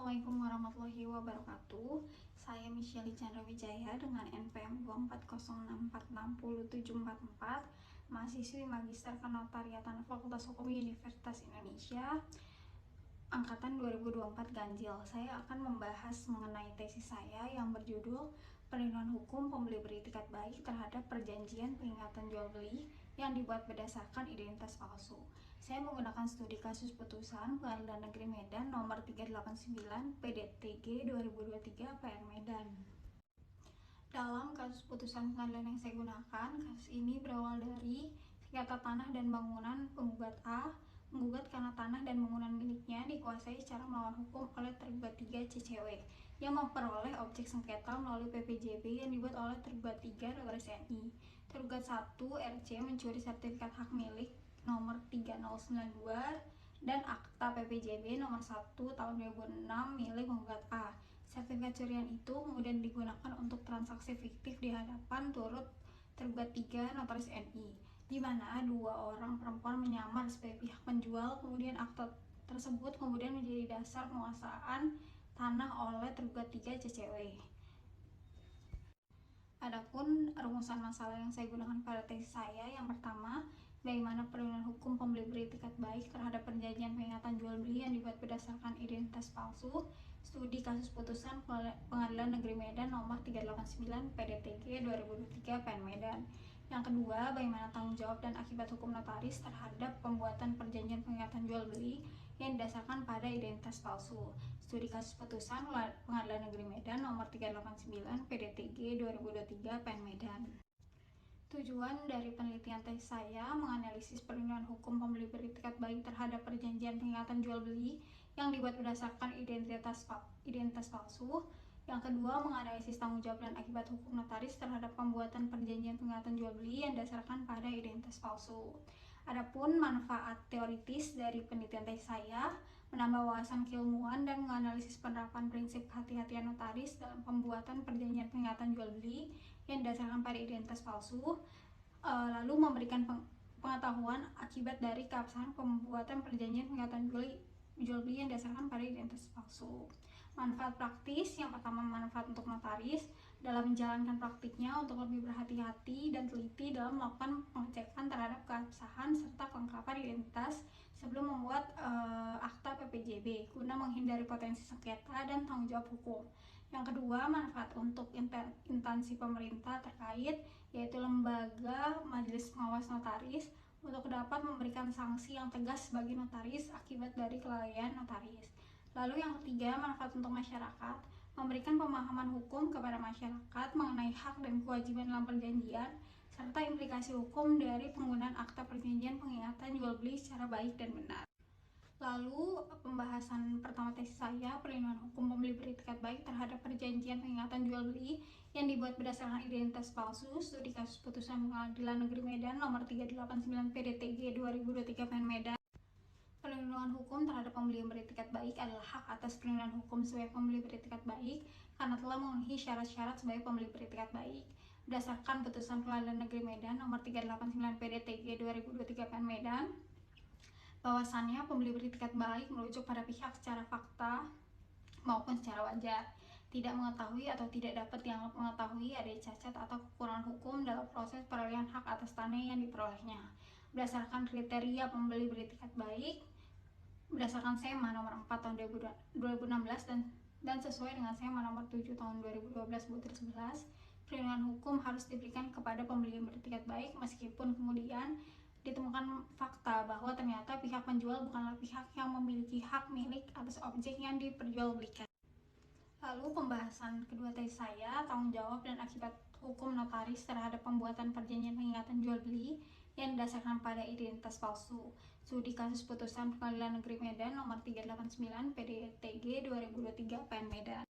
Assalamualaikum warahmatullahi wabarakatuh. Saya Michelle Chandra Wijaya dengan NPM 24064607744, mahasiswi Magister Kenotariatan Fakultas Hukum Universitas Indonesia, angkatan 2024 ganjil. Saya akan membahas mengenai tesis saya yang berjudul Perlindungan Hukum Pembeli Beri Itikat Baik terhadap Perjanjian Pengingatan Jual Beli yang dibuat berdasarkan identitas palsu. Saya menggunakan studi kasus putusan Pengadilan Negeri Medan nomor 389 PDTG 2023 PR Medan. Dalam kasus putusan pengadilan yang saya gunakan, kasus ini berawal dari sengketa tanah dan bangunan penggugat A menggugat karena tanah dan bangunan miliknya dikuasai secara melawan hukum oleh tergugat 3 CCW yang memperoleh objek sengketa melalui PPJB yang dibuat oleh tergugat 3 Notaris NI. Tergugat 1 RC mencuri sertifikat hak milik nomor 3092 dan akta PPJB nomor 1 tahun 2006 milik penggugat A. Sertifikat curian itu kemudian digunakan untuk transaksi fiktif di hadapan turut tergugat 3 Notaris NI, di mana 2 orang perempuan menyamar sebagai pihak penjual. Kemudian akta tersebut kemudian menjadi dasar penguasaan tanah oleh tergugat 3 CCW. Adapun rumusan masalah yang saya gunakan pada tesis saya, yang pertama, bagaimana perlindungan hukum pembeli beri itikat baik terhadap perjanjian pengingatan jual beli yang dibuat berdasarkan identitas palsu, studi kasus putusan Pengadilan Negeri Medan nomor 389 PDTG 2023 PN Medan. Yang kedua, bagaimana tanggung jawab dan akibat hukum notaris terhadap pembuatan perjanjian pengingatan jual beli yang didasarkan pada identitas palsu, studi kasus putusan Pengadilan Negeri Medan nomor 389 PDTG 2023 PN Medan. Tujuan dari penelitian tesis saya menganalisis perlindungan hukum pembeli beri itikat baik terhadap perjanjian pengingatan jual beli yang dibuat berdasarkan identitas palsu. Yang kedua, menganalisis tanggung jawab dan akibat hukum notaris terhadap pembuatan perjanjian pengingatan jual beli yang didasarkan pada identitas palsu. Adapun manfaat teoritis dari penelitian tesis saya menambah wawasan keilmuan dan menganalisis penerapan prinsip kehati-hatian notaris dalam pembuatan perjanjian pengingatan jual beli yang didasarkan pada identitas palsu, lalu memberikan pengetahuan akibat dari keabsahan pembuatan perjanjian pengingatan jual beli yang didasarkan pada identitas palsu. Manfaat praktis, yang pertama manfaat untuk notaris dalam menjalankan praktiknya untuk lebih berhati-hati dan teliti dalam melakukan pengecekan terhadap keabsahan serta kelengkapan identitas sebelum membuat akta PPJB guna menghindari potensi sengketa dan tanggung jawab hukum. Yang kedua, manfaat untuk instansi pemerintah terkait, yaitu lembaga Majelis Pengawas Notaris, untuk dapat memberikan sanksi yang tegas bagi notaris akibat dari kelalaian notaris. Lalu yang ketiga, manfaat untuk masyarakat, memberikan pemahaman hukum kepada masyarakat mengenai hak dan kewajiban dalam perjanjian, serta implikasi hukum dari penggunaan akta perjanjian pengingatan jual beli secara baik dan benar. Lalu pembahasan pertama tesis saya, perlindungan hukum pembeli beri itikat baik terhadap perjanjian pengingatan jual beli yang dibuat berdasarkan identitas palsu, studi kasus putusan Pengadilan Negeri Medan nomor 389 PDTG 2023 PN Medan. Perlindungan hukum terhadap pembeli yang beritikat baik adalah hak atas perlindungan hukum sebagai pembeli beritikat baik karena telah memenuhi syarat-syarat sebagai pembeli beritikat baik. Berdasarkan putusan Pengadilan Negeri Medan nomor 389 PDTG 2023 PN Medan, bahwasannya pembeli beritikat baik merujuk pada pihak secara fakta maupun secara wajar, tidak mengetahui atau tidak dapat dianggap mengetahui ada cacat atau kekurangan hukum dalam proses perolehan hak atas tanah yang diperolehnya. Berdasarkan kriteria pembeli beritikat baik berdasarkan SEMA nomor 4 tahun 2016 dan sesuai dengan SEMA nomor 7 tahun 2012 butir 11, perlindungan hukum harus diberikan kepada pembeli yang beritikat baik meskipun kemudian ditemukan fakta bahwa ternyata pihak penjual bukanlah pihak yang memiliki hak milik atas objek yang diperjualbelikan. Lalu pembahasan kedua tesis saya, tanggung jawab dan akibat hukum notaris terhadap pembuatan perjanjian pengingatan jual beli yang didasarkan pada identitas palsu, studi kasus putusan Pengadilan Negeri Medan nomor 389 PDTG 2023 PN Medan.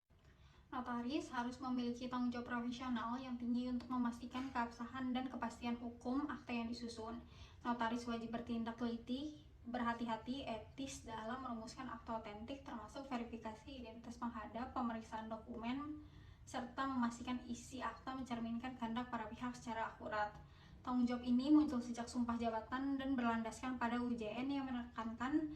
Notaris harus memiliki tanggung jawab profesional yang tinggi untuk memastikan keabsahan dan kepastian hukum akta yang disusun. Notaris wajib bertindak teliti, berhati-hati, etis dalam merumuskan akta otentik, termasuk verifikasi identitas penghadap, pemeriksaan dokumen, serta memastikan isi akta mencerminkan kehendak para pihak secara akurat. Tanggung jawab ini muncul sejak sumpah jabatan dan berlandaskan pada UJN yang menekankan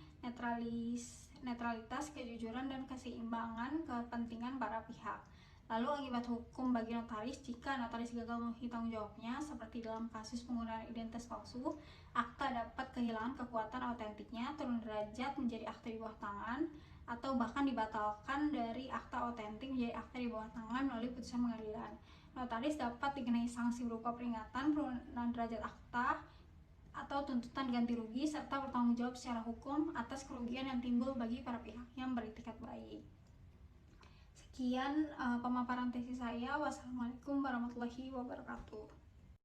netralitas, kejujuran, dan keseimbangan kepentingan para pihak. Lalu akibat hukum bagi notaris jika notaris gagal memenuhi tanggung jawabnya, seperti dalam kasus penggunaan identitas palsu, akta dapat kehilangan kekuatan autentiknya, turun derajat menjadi akta di bawah tangan, atau bahkan dibatalkan dari akta otentik menjadi akta di bawah tangan melalui putusan pengadilan. Notaris dapat dikenai sanksi berupa peringatan, penurunan derajat akta, atau tuntutan ganti rugi, serta bertanggung jawab secara hukum atas kerugian yang timbul bagi para pihak yang beretikat baik. Sekian pemaparan tesis saya. Wassalamualaikum warahmatullahi wabarakatuh.